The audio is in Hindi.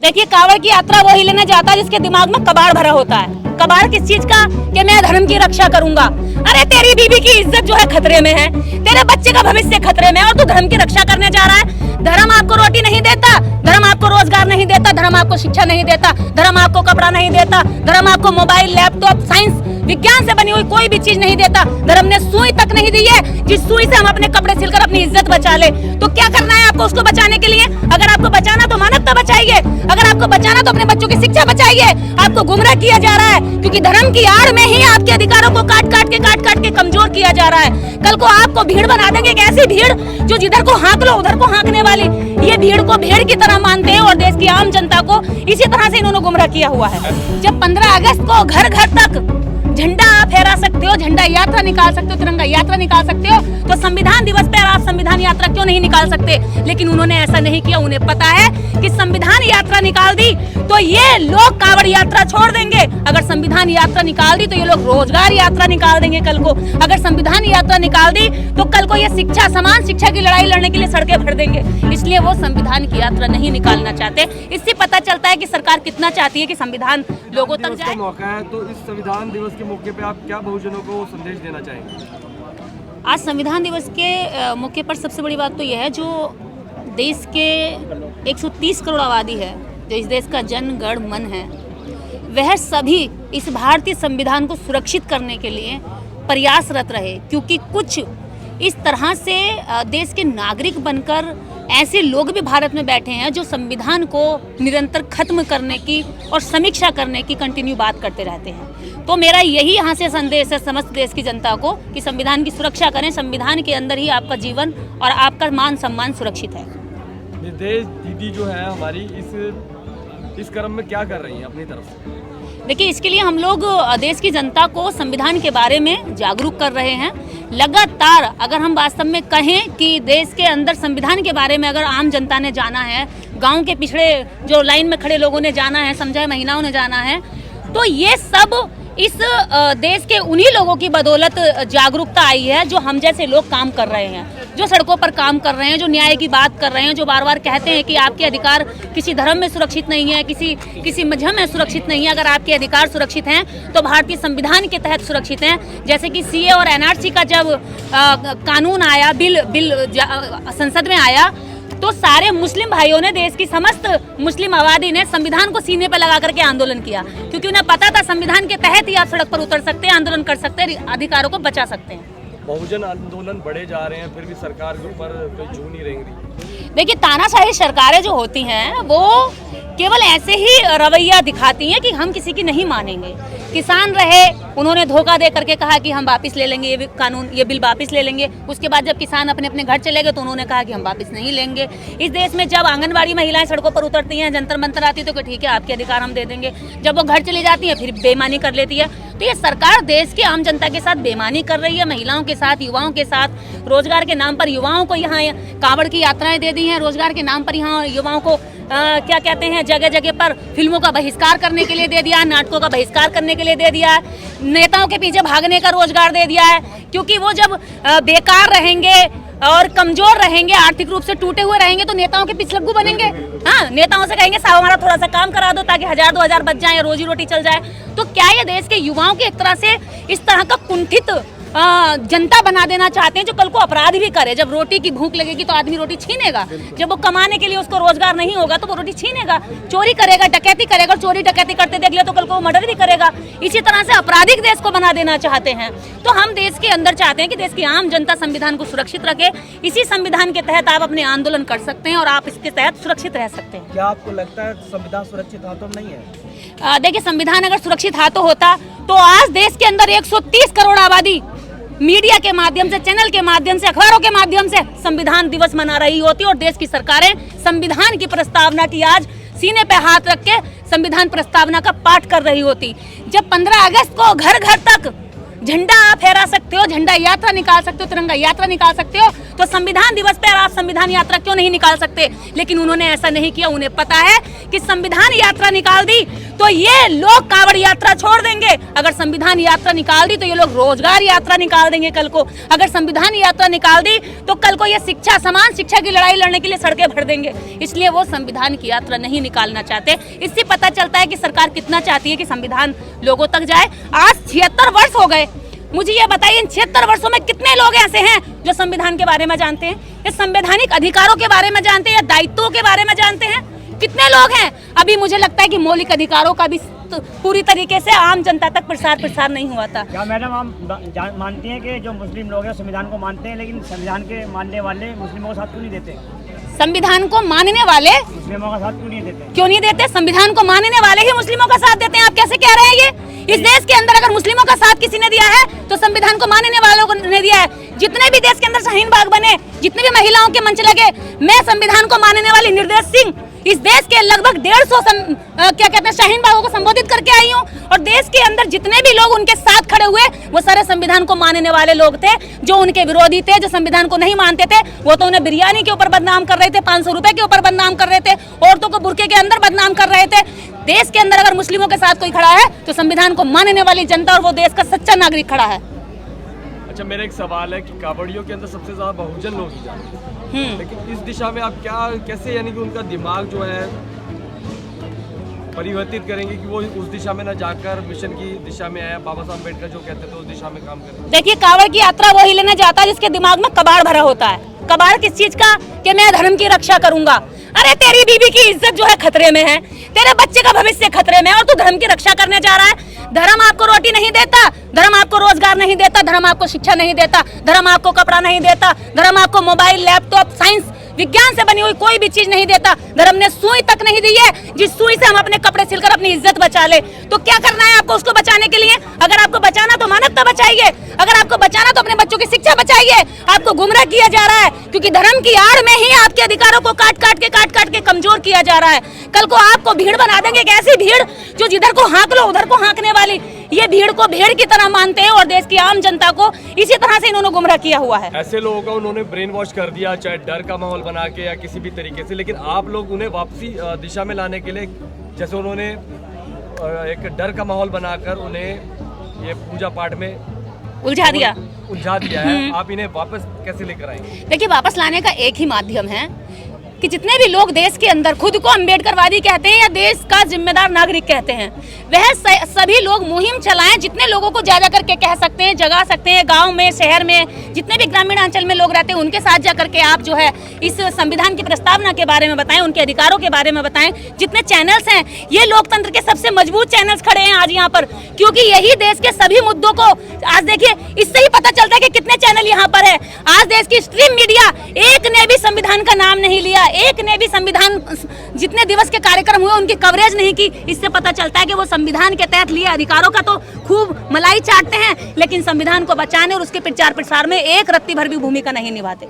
देखिए, कांवड़ की यात्रा वो ही लेने जाता है जिसके दिमाग में कबाड़ भरा होता है। कबाड़ किस चीज का? कि मैं धर्म की रक्षा करूंगा। अरे तेरी बीवी की इज्जत जो है खतरे में है, तेरे बच्चे का भविष्य खतरे में है और तू धर्म की रक्षा करने जा रहा है। धर्म आपको रोटी नहीं देता, धर्म आपको रोजगार नहीं देता, धर्म आपको शिक्षा नहीं देता, धर्म आपको कपड़ा नहीं देता, धर्म आपको मोबाइल, लैपटॉप, साइंस, विज्ञान से बनी हुई कोई भी चीज नहीं देता। धर्म ने सुई तक नहीं दी है जिस सुई से हम अपने कपड़े सिलकर अपनी इज्जत बचा ले। तो क्या करना है आपको उसको बचाने के लिए? अगर आपको बचाना तो मानवता बचाइए, अगर आपको बचाना तो अपने बच्चों की शिक्षा बचाइए। आपको गुमराह किया जा रहा है क्योंकि धर्म की आड़ में ही आपके अधिकारों को काट काट के कमजोर किया जा रहा है। कल को आपको भीड़ बना देंगे, एक ऐसी भीड़ जो जिधर को हाँक लो उधर को हाँकने वाली। ये भीड़ को भेड़ की तरह मानते हैं और देश की आम जनता को इसी तरह से इन्होंने गुमराह किया हुआ है। जब 15 अगस्त को घर घर तक झंडा आप फहरा सकते हो, झंडा यात्रा निकाल सकते हो, तिरंगा यात्रा निकाल सकते हो, तो संविधान दिवस पर आप संविधान यात्रा क्यों नहीं निकाल सकते? लेकिन उन्होंने ऐसा नहीं किया। उन्हें पता है कि संविधान यात्रा निकाल दी तो ये लोग कांवड़ यात्रा छोड़ देंगे, अगर संविधान यात्रा निकाल दी तो ये लोग रोजगार यात्रा निकाल देंगे कल को, अगर संविधान यात्रा निकाल दी तो कल को ये शिक्षा, समान शिक्षा की लड़ाई लड़ने के लिए सड़कें भर देंगे। इसलिए वो संविधान की यात्रा नहीं निकालना चाहते। इससे पता चलता है कि सरकार कितना चाहती है कि संविधान लोगों तक जाए। मौका है तो इस संविधान दिवस के मौके पे आप क्या बहुजनों को संदेश देना चाहेंगे? आज संविधान दिवस के मौके पर सबसे बड़ी बात तो यह है, जो देश के 130 करोड़ आबादी है, जो इस देश का जन गण मन है, वह सभी इस भारतीय संविधान को सुरक्षित करने के लिए प्रयासरत रहे। क्योंकि कुछ इस तरह से देश के नागरिक बनकर ऐसे लोग भी भारत में बैठे हैं जो संविधान को निरंतर खत्म करने की और समीक्षा करने की कंटिन्यू बात करते रहते हैं। तो मेरा यही यहाँ से संदेश है समस्त देश की जनता को कि संविधान की सुरक्षा करें। संविधान के अंदर ही आपका जीवन और आपका मान सम्मान सुरक्षित है। देश दीदी जो है हमारी इस क्रम में क्या कर रही हैं अपनी तरफ से? देखिए, इसके लिए हम लोग देश की जनता को संविधान के बारे में जागरूक कर रहे हैं लगातार। अगर हम वास्तव में कहें कि देश के अंदर संविधान के बारे में अगर आम जनता ने जाना है, गांव के पिछड़े जो लाइन में खड़े लोगों ने जाना है, समझाए महिलाओं ने जाना है, तो ये सब इस देश के उन्हीं लोगों की बदौलत जागरूकता आई है जो हम जैसे लोग काम कर रहे हैं, जो सड़कों पर काम कर रहे हैं, जो न्याय की बात कर रहे हैं, जो बार बार कहते हैं कि आपके अधिकार किसी धर्म में सुरक्षित नहीं है, किसी मजहब में सुरक्षित नहीं है। अगर आपके अधिकार सुरक्षित हैं तो भारतीय संविधान के तहत सुरक्षित हैं। जैसे कि सीए और एनआरसी का जब कानून आया, बिल संसद में आया, तो सारे मुस्लिम भाइयों ने, देश की समस्त मुस्लिम आबादी ने संविधान को सीने पर लगा करके आंदोलन किया, क्योंकि उन्हें पता था संविधान के तहत ही आप सड़क पर उतर सकते हैं, आंदोलन कर सकते हैं, अधिकारों को बचा सकते हैं। बहुजन आंदोलन बढ़े जा रहे हैं, फिर भी सरकार के ऊपर कोई जू नहीं रही। देखिए, तानाशाही सरकारें जो होती हैं वो केवल ऐसे ही रवैया दिखाती हैं कि हम किसी की नहीं मानेंगे। किसान रहे, उन्होंने धोखा दे करके कहा कि हम वापस ले लेंगे ये कानून, ये बिल वापस ले लेंगे। उसके बाद जब किसान अपने अपने घर चले गए तो उन्होंने कहा कि हम वापस नहीं लेंगे। इस देश में जब आंगनबाड़ी महिलाएं सड़कों पर उतरती हैं, जंतर मंतर आती है तो ठीक है आपके अधिकार हम दे देंगे। जब वो घर चली जाती हैं फिर बेईमानी कर लेती है। तो ये सरकार देश की आम जनता के साथ बेईमानी कर रही है, महिलाओं के साथ, युवाओं के साथ। रोजगार के नाम पर युवाओं को यहाँ कांवड़ की यात्राएं दे दी हैं, रोजगार के नाम पर यहाँ युवाओं को क्या कहते हैं, जगह जगह पर फिल्मों का बहिष्कार करने के लिए दे दिया है, नाटकों का बहिष्कार करने के लिए दे दिया है, नेताओं के पीछे भागने का रोजगार दे दिया है। क्योंकि वो जब बेकार रहेंगे और कमजोर रहेंगे, आर्थिक रूप से टूटे हुए रहेंगे तो नेताओं के पिछलग्गू बनेंगे। हाँ, नेताओं से कहेंगे साहब हमारा थोड़ा सा काम करा दो ताकि 1000-2000 बच जाए, रोजी रोटी चल जाए। तो क्या ये देश के युवाओं के एक तरह से इस तरह का कुंठित जनता बना देना चाहते हैं जो कल को अपराध भी करे? जब रोटी की भूख लगेगी तो आदमी रोटी छीनेगा, जब वो कमाने के लिए उसको रोजगार नहीं होगा तो वो रोटी छीनेगा, चोरी करेगा, डकैती करेगा, चोरी डकैती करते देख लिया तो कल को वो मर्डर भी करेगा। इसी तरह से आपराधिक देश को बना देना चाहते हैं। तो हम देश के अंदर चाहते हैं कि देश की आम जनता संविधान को सुरक्षित रखे। इसी संविधान के तहत आप अपने आंदोलन कर सकते हैं और आप इसके तहत सुरक्षित रह सकते हैं। क्या आपको लगता है संविधान सुरक्षित हाथों में नहीं है? देखिए, संविधान अगर सुरक्षित हाथों होता तो आज देश के अंदर 130 करोड़ आबादी मीडिया के माध्यम से, चैनल के माध्यम से, अखबारों के माध्यम से संविधान दिवस मना रही होती और देश की सरकारें संविधान की प्रस्तावना की आज सीने पे हाथ रख के संविधान प्रस्तावना का पाठ कर रही होती। जब 15 अगस्त को घर घर तक झंडा आप फहरा सकते हो, झंडा यात्रा निकाल सकते हो, तिरंगा यात्रा निकाल सकते हो, तो संविधान दिवस पर आप संविधान यात्रा क्यों नहीं निकाल सकते? लेकिन उन्होंने ऐसा नहीं किया। उन्हें पता है कि संविधान यात्रा निकाल दी तो ये लोग कांवड़ यात्रा छोड़ देंगे। अगर संविधान यात्रा निकाल दी तो ये लोग रोजगार यात्रा निकाल देंगे कल को। अगर संविधान यात्रा निकाल दी तो कल को ये शिक्षा, समान शिक्षा की लड़ाई लड़ने के लिए सड़कें भर देंगे। इसलिए वो संविधान की यात्रा नहीं निकालना चाहते। इससे पता चलता है कि सरकार कितना चाहती है कि संविधान लोगों तक जाए। आज 76 वर्ष हो गए। मुझे ये बताइए, इन 76 वर्षों में कितने लोग ऐसे हैं जो संविधान के बारे में जानते हैं, या संवैधानिक अधिकारों के बारे में जानते हैं, या दायित्वों के बारे में जानते हैं? कितने लोग हैं? अभी मुझे लगता है कि मौलिक अधिकारों का भी पूरी तरीके से आम जनता तक प्रसार नहीं हुआ था। क्या मैडम आप मानती हैं कि जो मुस्लिम लोग हैं संविधान को मानते हैं, लेकिन संविधान के मानने वाले मुस्लिमों का साथ क्यों नहीं देते? संविधान को मानने वाले मुस्लिमों का साथ क्यों नहीं देते? क्यों नहीं देते? संविधान को मानने वाले ही मुस्लिमों का साथ देते हैं। आप कैसे कह रहे हैं ये? इस देश के अंदर अगर मुस्लिमों का साथ किसी ने दिया है तो संविधान को मानने वालों को ने दिया है। जितने भी देश के अंदर शाहीन बाग बने, जितने भी महिलाओं के मंच लगे, मैं संविधान को मानने वाली निर्देश सिंह इस देश के लगभग 150 शाहीन बागों को संबोधित करके आई हूँ। और देश के अंदर जितने भी लोग उनके साथ खड़े हुए वो सारे संविधान को मानने वाले लोग थे। जो उनके विरोधी थे, जो संविधान को नहीं मानते थे, वो तो उन्हें बिरयानी के ऊपर बदनाम कर रहे थे, 500 रुपए के ऊपर बदनाम कर रहे थे, औरतों को बुर्के के अंदर बदनाम कर रहे थे। देश के अंदर अगर मुस्लिमों के साथ कोई खड़ा है तो संविधान को मानने वाली जनता और वो देश का सच्चा नागरिक खड़ा है। अच्छा, मेरा एक सवाल है कि कांवड़ियों के अंदर सबसे ज्यादा बहुजन लोग ही जाते हैं, लेकिन इस दिशा में आप कैसे यानी कि उनका दिमाग जो है परिवर्तित करेंगे कि वो उस दिशा में न जाकर मिशन की दिशा में आया, बाबा साहब अम्बेडकर जो कहते थे उस दिशा में काम करें? देखिए, कांवड़ की यात्रा वही लेने जाता है जिसके दिमाग में कबाड़ भरा होता है। कबाड़ किस चीज का? कि मैं धर्म की रक्षा करूंगा। अरे तेरी बीवी की इज्जत जो है खतरे में है, तेरे बच्चे का भविष्य खतरे में है, और तू धर्म की रक्षा करने जा रहा है। धर्म आपको रोटी नहीं देता, धर्म आपको रोजगार नहीं देता, धर्म आपको शिक्षा नहीं देता, धर्म आपको कपड़ा नहीं देता, धर्म आपको मोबाइल, लैपटॉप, साइंस, विज्ञान से बनी हुई कोई भी चीज नहीं देता। धर्म ने सुई तक नहीं दी है जिस सुई से हम अपने कपड़े सिलकर अपनी इज्जत बचा ले। तो क्या करना है आपको उसको बचाने के लिए? अगर आपको बचाना तो मानवता बचाइए, अगर आपको बचाना तो अपने बच्चों की शिक्षा बचाइए। आपको गुमराह किया जा रहा है क्योंकि धर्म की आड़ में ही आपके अधिकारों को काट काट के कमजोर किया जा रहा है। कल को आपको भीड़ बना देंगे, एक ऐसी भीड़ जो जिधर को हाँक लो उधर को हाँकने वाली। ये भीड़ को भेड़ की तरह मानते हैं और देश की आम जनता को इसी तरह से इन्होंने गुमराह किया हुआ है। ऐसे लोगों का उन्होंने ब्रेन वॉश कर दिया, चाहे डर का माहौल बना के या किसी भी तरीके से, लेकिन आप लोग उन्हें वापसी दिशा में लाने के लिए, जैसे उन्होंने एक डर का माहौल बनाकर उन्हें ये पूजा पाठ में उलझा दिया है, आप इन्हें वापस कैसे लेकर आएंगे? देखिए, वापस लाने का एक ही माध्यम है कि जितने भी लोग देश के अंदर खुद को अम्बेडकरवादी कहते हैं या देश का जिम्मेदार नागरिक कहते हैं, वह सभी लोग मुहिम चलाएं। जितने लोगों को जा करके कह सकते हैं, जगा सकते हैं, गांव में, शहर में, जितने भी ग्रामीण अंचल में लोग रहते हैं उनके साथ जा करके आप जो है इस संविधान की प्रस्तावना के बारे में बताएं, उनके अधिकारों के बारे में बताएं। जितने चैनल्स हैं, ये लोकतंत्र के सबसे मजबूत चैनल्स खड़े हैं आज यहाँ पर, क्योंकि यही देश के सभी मुद्दों को आज देखिए, इससे ही पता चलता है कि कितने चैनल यहाँ पर है। आज देश की स्ट्रीम मीडिया एक ने भी संविधान का नाम नहीं लिया, एक ने भी संविधान जितने दिवस के कार्यक्रम हुए उनकी कवरेज नहीं की। इससे पता चलता है कि वो संविधान के तहत लिए अधिकारों का तो खूब मलाई चाटते हैं, लेकिन संविधान को बचाने और उसके प्रचार प्रसार में एक रत्ती भर भी भूमिका नहीं निभाते।